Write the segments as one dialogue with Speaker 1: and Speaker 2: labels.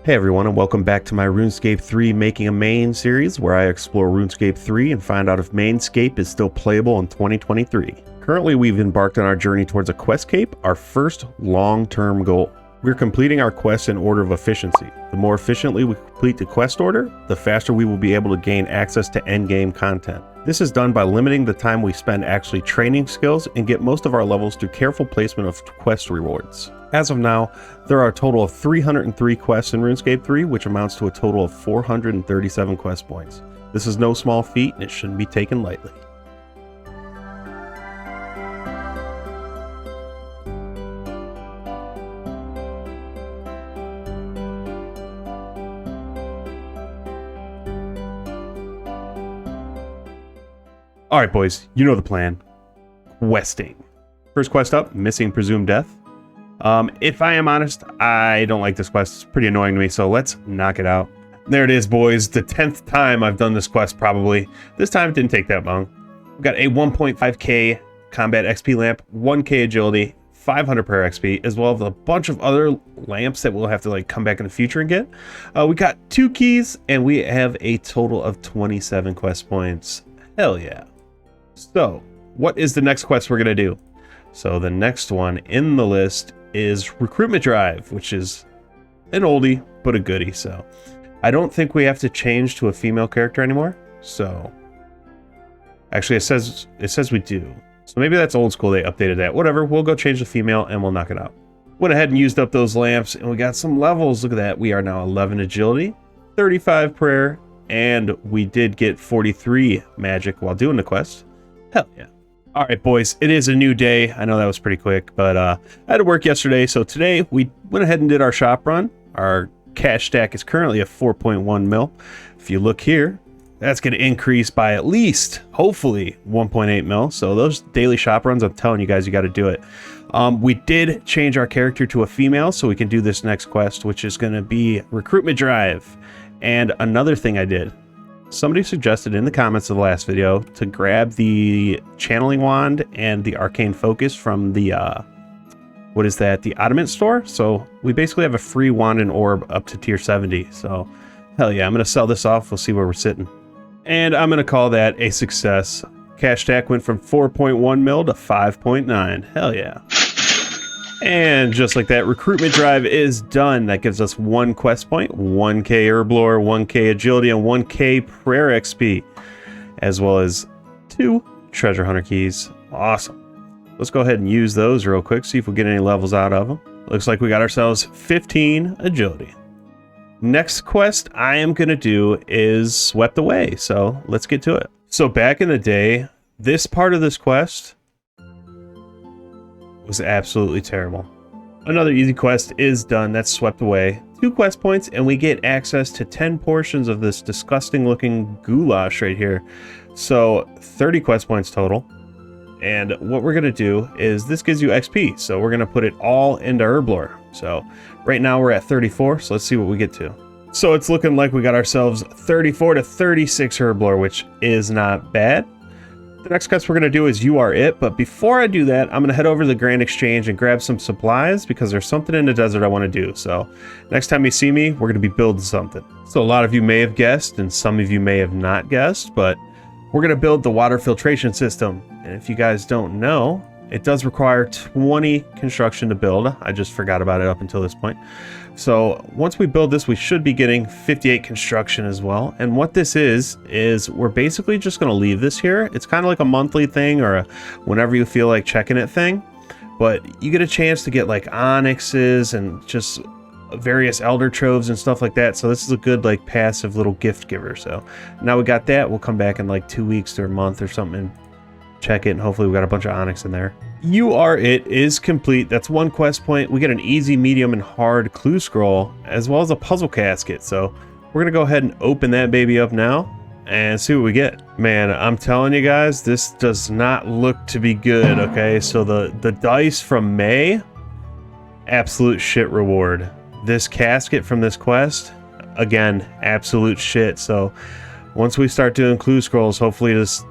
Speaker 1: Hey everyone, and welcome back to my RuneScape 3 Making a Main series, where I explore RuneScape 3 and find out if MainScape is still playable in 2023. Currently, we've embarked on our journey towards a questcape, our first long-term goal. We're completing our quests in order of efficiency. The more efficiently we complete the quest order, the faster we will be able to gain access to endgame content. This is done by limiting the time we spend actually training skills and get most of our levels through careful placement of quest rewards. As of now, there are a total of 303 quests in RuneScape 3, which amounts to a total of 437 quest points. This is no small feat, and it shouldn't be taken lightly. Alright boys, you know the plan. Questing. First quest up, Missing Presumed Death. If I am honest, I don't like this quest. It's pretty annoying to me, so let's knock it out. There it is, boys. The 10th time I've done this quest, probably. This time it didn't take that long. We've got a 1.5k combat XP lamp, 1k agility, 500 prayer XP, as well as a bunch of other lamps that we'll have to come back in the future and get. We got 2 keys, and we have a total of 27 quest points. Hell yeah. So, what is the next quest we're going to do? So the next one in the list is Recruitment Drive, which is an oldie, but a goodie. So I don't think we have to change to a female character anymore. So actually it says we do. So maybe that's old school. They updated that. Whatever. We'll go change the female and we'll knock it out. Went ahead and used up those lamps and we got some levels. Look at that. We are now 11 agility, 35 prayer, and we did get 43 magic while doing the quest. Hell yeah. All right, boys, it is a new day. I know that was pretty quick, but I had to work yesterday. So today we went ahead and did our shop run. Our cash stack is currently at 4.1 mil. If you look here, that's going to increase by at least, hopefully, 1.8 mil. So those daily shop runs, I'm telling you guys, you got to do it. We did change our character to a female so we can do this next quest, which is going to be Recruitment Drive. And another thing I did. Somebody suggested in the comments of the last video to grab the channeling wand and the arcane focus from the what is that, the Ottoman store. So we basically have a free wand and orb up to tier 70. So hell yeah, I'm gonna sell this off. We'll see where we're sitting, and I'm gonna call that a success. Cash stack went from 4.1 mil to 5.9. Hell yeah. And just like that, Recruitment Drive is done. That gives us 1 quest point, 1k herblore, 1k agility, and 1k prayer XP, as well as 2 treasure hunter keys. Awesome. Let's go ahead and use those real quick, see if we get any levels out of them. Looks like we got ourselves 15 agility. Next quest I am going to do is Swept Away, so let's get to it. So back in the day, this part of this quest was absolutely terrible. Another easy quest is done. That's Swept Away. 2 quest points and we get access to 10 portions of this disgusting looking goulash right here. So 30 quest points total. And what we're gonna do is this gives you XP. So we're gonna put it all into herblore. So right now we're at 34. So let's see what we get to. So it's looking like we got ourselves 34 to 36 herblore, which is not bad. The next quest we're going to do is You Are It, but before I do that, I'm going to head over to the Grand Exchange and grab some supplies because there's something in the desert I want to do. So next time you see me, we're going to be building something. So a lot of you may have guessed and some of you may have not guessed, but we're going to build the water filtration system. And if you guys don't know, it does require 20 construction to build. I just forgot about it up until this point. So once we build this, we should be getting 58 construction as well. And what this is we're basically just going to leave this here. It's kind of like a monthly thing or a whenever you feel like checking it thing. But you get a chance to get like onyxes and just various elder troves and stuff like that. So this is a good passive little gift giver. So now we got that. We'll come back in 2 weeks to a month or something and check it, and hopefully we got a bunch of onyx in there. You Are It is complete. That's 1 quest point. We get an easy, medium, and hard clue scroll, as well as a puzzle casket. So we're gonna go ahead and open that baby up now and see what we get. Man, I'm telling you guys, this does not look to be good. Okay, so the dice from May, absolute shit reward. This casket from this quest, again, absolute shit. So once we start doing clue scrolls, hopefully this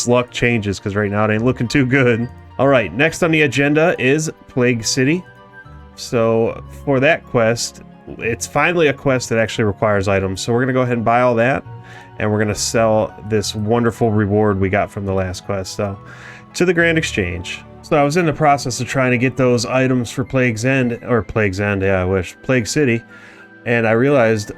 Speaker 1: luck changes, because right now it ain't looking too good. All right, next on the agenda is Plague City. So for that quest, it's finally a quest that actually requires items. So we're going to go ahead and buy all that. And we're going to sell this wonderful reward we got from the last quest. So to the Grand Exchange. So I was in the process of trying to get those items for Plague City. And I realized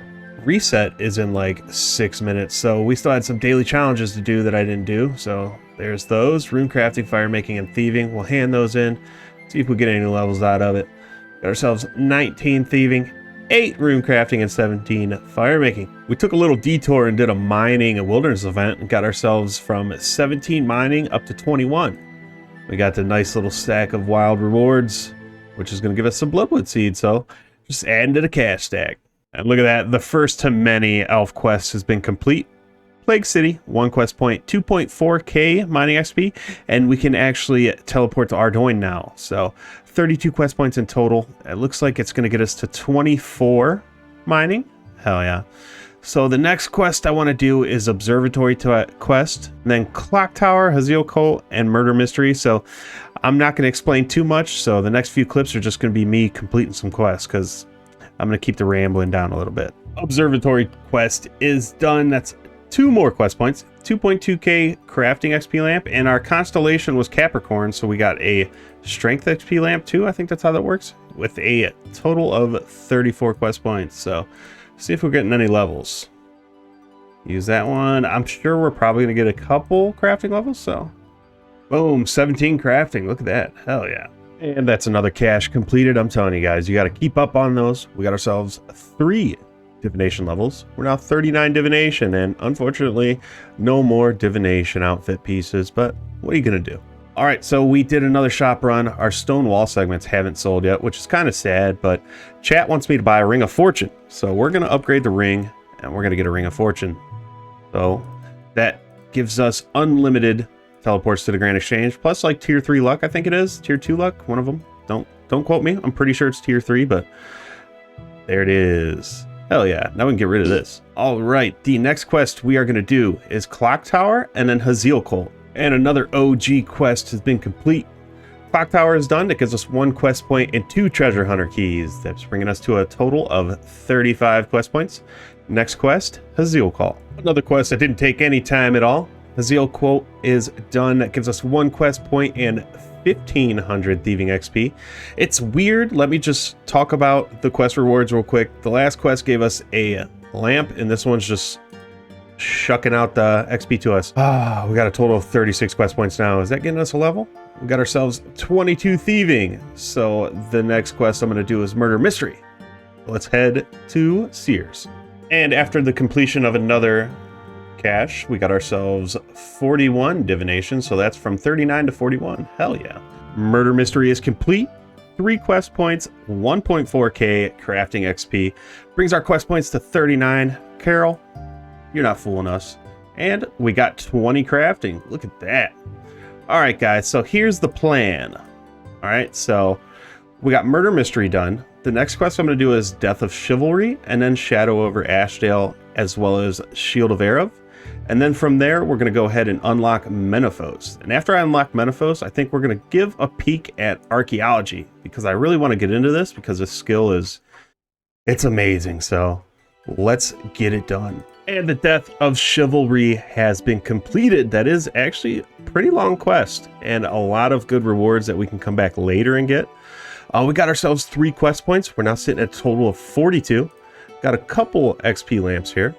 Speaker 1: reset is in like 6 minutes. So we still had some daily challenges to do that I didn't do. So there's those. Rune crafting, fire making, and thieving. We'll hand those in. See if we get any levels out of it. Got ourselves 19 thieving, 8 rune crafting, and 17 fire making. We took a little detour and did a mining and wilderness event and got ourselves from 17 mining up to 21. We got the nice little stack of wild rewards, which is going to give us some bloodwood seeds. So just adding to the cash stack. And look at that. The first to many elf quests has been complete. Plague City, 1 quest point, 2.4k mining XP, and we can actually teleport to Ardoin now. So 32 quest points in total. It looks like it's going to get us to 24 mining. Hell yeah. So the next quest I want to do is Observatory quest, and then Clock Tower, Haziel Cult, and Murder Mystery. So I'm not going to explain too much. So the next few clips are just going to be me completing some quests because I'm going to keep the rambling down a little bit. Observatory quest is done. That's 2 more quest points, 2.2k crafting XP lamp, and our constellation was Capricorn, so we got a strength XP lamp too. I think that's how that works, with a total of 34 quest points. So see if we're getting any levels. Use that one. I'm sure we're probably gonna get a couple crafting levels. So boom, 17 crafting. Look at that. Hell yeah. And that's another cache completed. I'm telling you guys, you got to keep up on those. We got ourselves 3 divination levels. We're now 39 divination, and unfortunately no more divination outfit pieces, but what are you gonna do? All right, so we did another shop run. Our stone wall segments haven't sold yet, which is kind of sad, but chat wants me to buy a ring of fortune, so we're gonna upgrade the ring and we're gonna get a ring of fortune. So that gives us unlimited teleports to the Grand Exchange, plus like tier 3 luck. I think it is tier 2 luck, one of them. Don't quote me. I'm pretty sure it's tier 3, but there it is. Hell yeah, now we can get rid of this. All right, the next quest we are going to do is Clock Tower and then Haziel Cult. And another OG quest has been complete. Clock Tower is done. It gives us 1 quest point and 2 treasure hunter keys. That's bringing us to a total of 35 quest points. Next quest, Haziel Cult. Another quest that didn't take any time at all. Haziel Cult is done. That gives us 1 quest point and 1500 thieving XP. It's weird. Let me just talk about the quest rewards real quick. The last quest gave us a lamp, and this one's just shucking out the XP to us. We got a total of 36 quest points now. Is that getting us a level? We got ourselves 22 thieving. So the next quest I'm going to do is Murder Mystery. Let's head to Sears. And after the completion of another cache, we got ourselves 41 divination, so that's from 39 to 41. Hell yeah. Murder Mystery is complete. 3 quest points, 1.4k crafting XP. Brings our quest points to 39. Carol, you're not fooling us. And we got 20 crafting. Look at that. All right, guys, so here's the plan. All right, so we got Murder Mystery done. The next quest I'm going to do is Death of Chivalry, and then Shadow over Ashdale, as well as Shield of Erev. And then from there, we're going to go ahead and unlock Menaphos. And after I unlock Menaphos, I think we're going to give a peek at archaeology, because I really want to get into this, because this skill it's amazing. So let's get it done. And the Death of Chivalry has been completed. That is actually a pretty long quest and a lot of good rewards that we can come back later and get. We got ourselves 3 quest points. We're now sitting at a total of 42. Got a couple XP lamps here.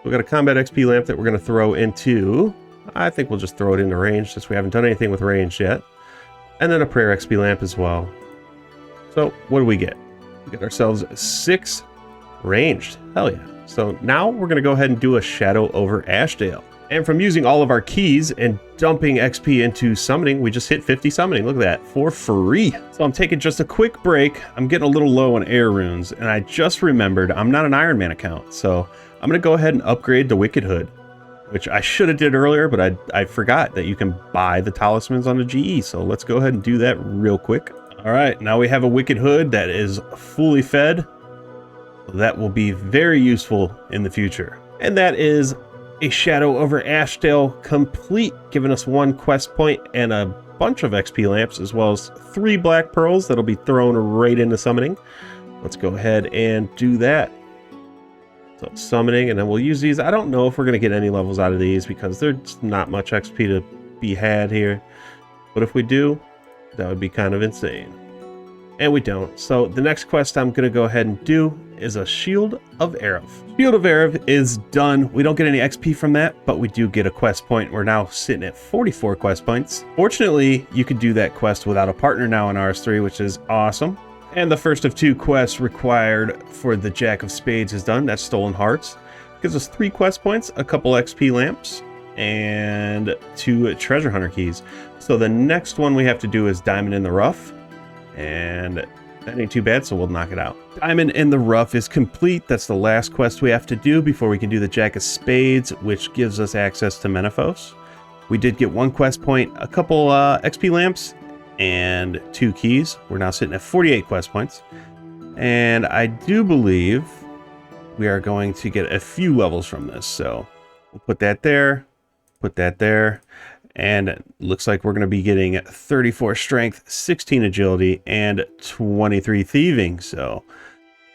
Speaker 1: We got a combat XP lamp that we're going to throw into, I think we'll just throw it into range since we haven't done anything with range yet. And then a prayer XP lamp as well. So what do we get? We got ourselves 6 ranged. Hell yeah. So now we're going to go ahead and do a Shadow over Ashdale. And from using all of our keys and dumping XP into summoning, we just hit 50 summoning. Look at that, for free. So I'm taking just a quick break. I'm getting a little low on air runes, and I just remembered I'm not an Iron Man account. So I'm going to go ahead and upgrade the Wicked Hood, which I should have did earlier, but I forgot that you can buy the talismans on the GE. So let's go ahead and do that real quick. All right, now we have a Wicked Hood that is fully fed. That will be very useful in the future. And that is a Shadow over Ashdale complete, giving us 1 quest point and a bunch of XP lamps, as well as 3 black pearls that'll be thrown right into summoning. let's go ahead and do that. So summoning, and then we'll use these. I don't know if we're going to get any levels out of these because there's not much XP to be had here. But if we do, that would be kind of insane. And we don't. So the next quest I'm going to go ahead and do is a Shield of Erev. Shield of Erev is done. We don't get any XP from that, but we do get a quest point. We're now sitting at 44 quest points. Fortunately, you could do that quest without a partner now in RS3, which is awesome. And the first of 2 quests required for the Jack of Spades is done. That's Stolen Hearts. Gives us 3 quest points, a couple XP lamps, and 2 treasure hunter keys. So the next one we have to do is Diamond in the Rough. And that ain't too bad, so we'll knock it out. Diamond in the Rough is complete. That's the last quest we have to do before we can do the Jack of Spades, which gives us access to Menaphos. We did get 1 quest point, a couple XP lamps, and 2 keys. We're now sitting at 48 quest points. And I do believe we are going to get a few levels from this. So we'll put that there, and it looks like we're going to be getting 34 strength, 16 agility, and 23 thieving. So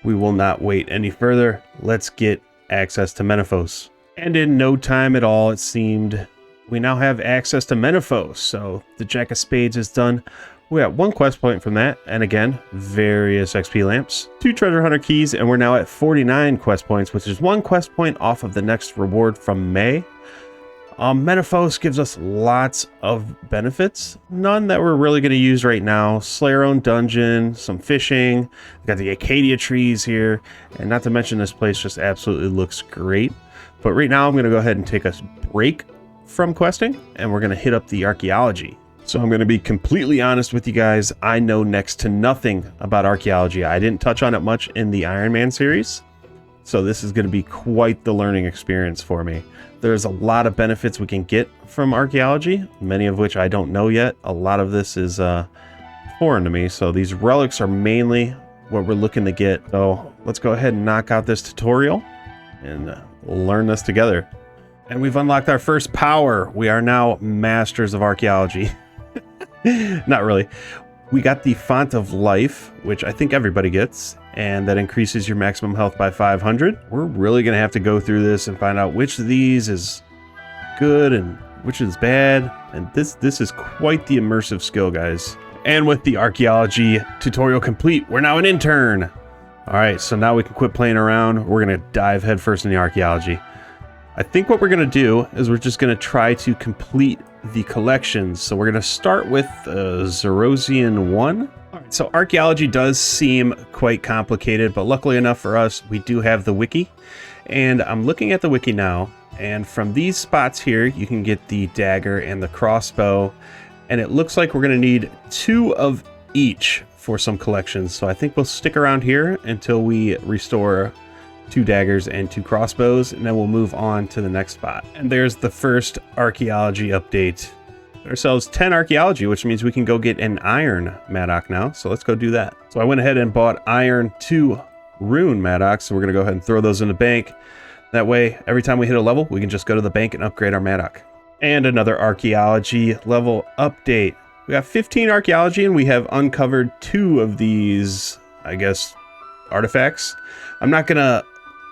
Speaker 1: we will not wait any further. Let's get access to Menaphos. And in no time at all, it seemed, we now have access to Menaphos. So the Jack of Spades is done. We got 1 quest point from that, and again, various XP lamps, 2 treasure hunter keys, and we're now at 49 quest points, which is 1 quest point off of the next reward from May. Menaphos gives us lots of benefits, none that we're really going to use right now. Slayer own dungeon, some fishing, we got the Acacia trees here, and not to mention this place just absolutely looks great. But right now I'm going to go ahead and take a break from questing, and we're going to hit up the archaeology. So I'm going to be completely honest with you guys. I know next to nothing about archaeology. I didn't touch on it much in the Iron Man series, so this is going to be quite the learning experience for me. There's a lot of benefits we can get from archaeology, many of which I don't know yet. A lot of this is foreign to me, so these relics are mainly what we're looking to get. So let's go ahead and knock out this tutorial and learn this together. And we've unlocked our first power. We are now masters of archaeology. Not really. We got the Font of Life, which I think everybody gets, and that increases your maximum health by 500. We're really going to have to go through this and find out which of these is good and which is bad. And this is quite the immersive skill, guys. And with the archaeology tutorial complete, we're now an intern. All right, so now we can quit playing around. We're going to dive headfirst in the archaeology. I think what we're going to do is we're just going to try to complete the collections. So we're going to start with Zerosian 1. All right, so archaeology does seem quite complicated, but luckily enough for us, we do have the wiki. And I'm looking at the wiki now, and from these spots here, you can get the dagger and the crossbow. And it looks like we're going to need 2 of each for some collections. So I think we'll stick around here until we restore 2 daggers and 2 crossbows, and then we'll move on to the next spot. And there's the first archaeology update. Ourselves 10 archaeology, which means we can go get an iron Maddock now. So let's go do that. So I went ahead and bought iron 2 rune Maddocks. So we're going to go ahead and throw those in the bank. That way, every time we hit a level, we can just go to the bank and upgrade our Maddock. And another archaeology level update. We got 15 archaeology, and we have uncovered 2 of these, I guess, artifacts. I'm not going to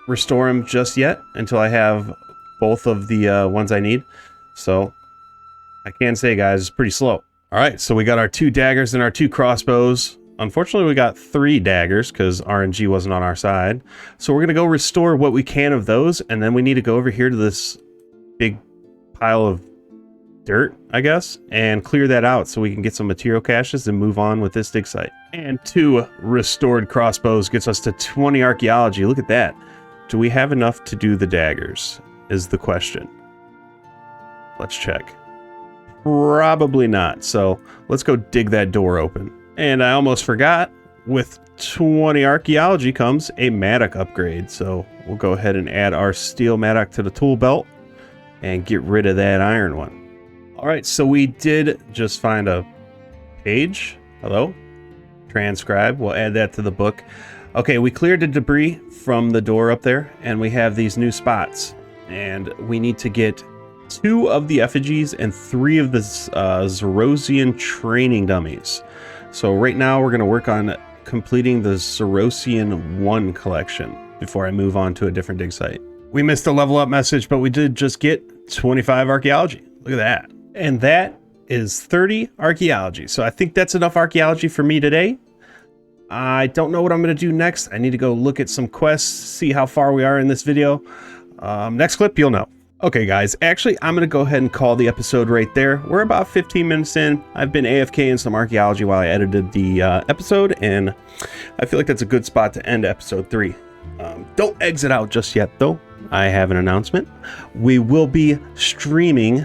Speaker 1: restore them just yet until I have both of the ones I need. So I can say, guys, it's pretty slow. All right, so we got our 2 daggers and our 2 crossbows. Unfortunately, we got 3 daggers because RNG wasn't on our side. So we're going to go restore what we can of those, and then we need to go over here to this big pile of dirt, I guess, and clear that out so we can get some material caches and move on with this dig site. And 2 restored crossbows gets us to 20 archaeology. Look at that. Do we have enough to do the daggers is the question. Let's check. Probably not. So let's go dig that door open. And I almost forgot, with 20 archaeology comes a Maddock upgrade. So we'll go ahead and add our steel Maddock to the tool belt and get rid of that iron one. All right, so we did just find a page. Hello? Transcribe. We'll add that to the book. Okay, we cleared the debris from the door up there, and we have these new spots. And we need to get 2 of the effigies and 3 of the Zerosian training dummies. So right now we're going to work on completing the Cerosian 1 collection before I move on to a different dig site. We missed a level up message, but we did just get 25 archaeology. Look at that. And that is 30 archaeology. So I think that's enough archaeology for me today. I don't know what I'm going to do next. I need to go look at some quests, see how far we are in this video. Next clip, you'll know. Okay, guys, actually, I'm going to go ahead and call the episode right there. We're about 15 minutes in. I've been AFK in some archaeology while I edited the episode, and I feel like that's a good spot to end episode 3. Don't exit out just yet, though. I have an announcement. We will be streaming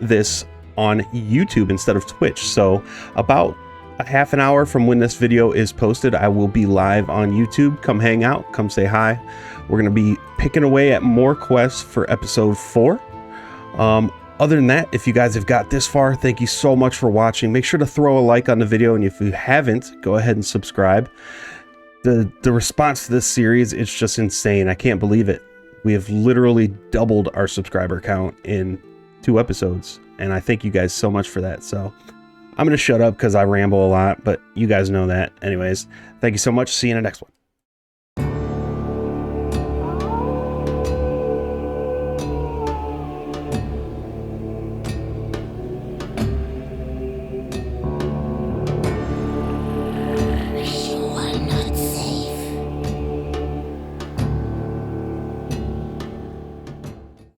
Speaker 1: this on YouTube instead of Twitch. So about a half an hour from when this video is posted, I will be live on YouTube. Come hang out, come say hi. We're going to be picking away at more quests for episode 4. Other than that, if you guys have got this far, thank you so much for watching. Make sure to throw a like on the video, and if you haven't, go ahead and subscribe. The response to this series, it's just insane. I can't believe it. We have literally doubled our subscriber count in 2 episodes, and I thank you guys so much for that. So I'm going to shut up because I ramble a lot, but you guys know that. Anyways, thank you so much. See you in the next one.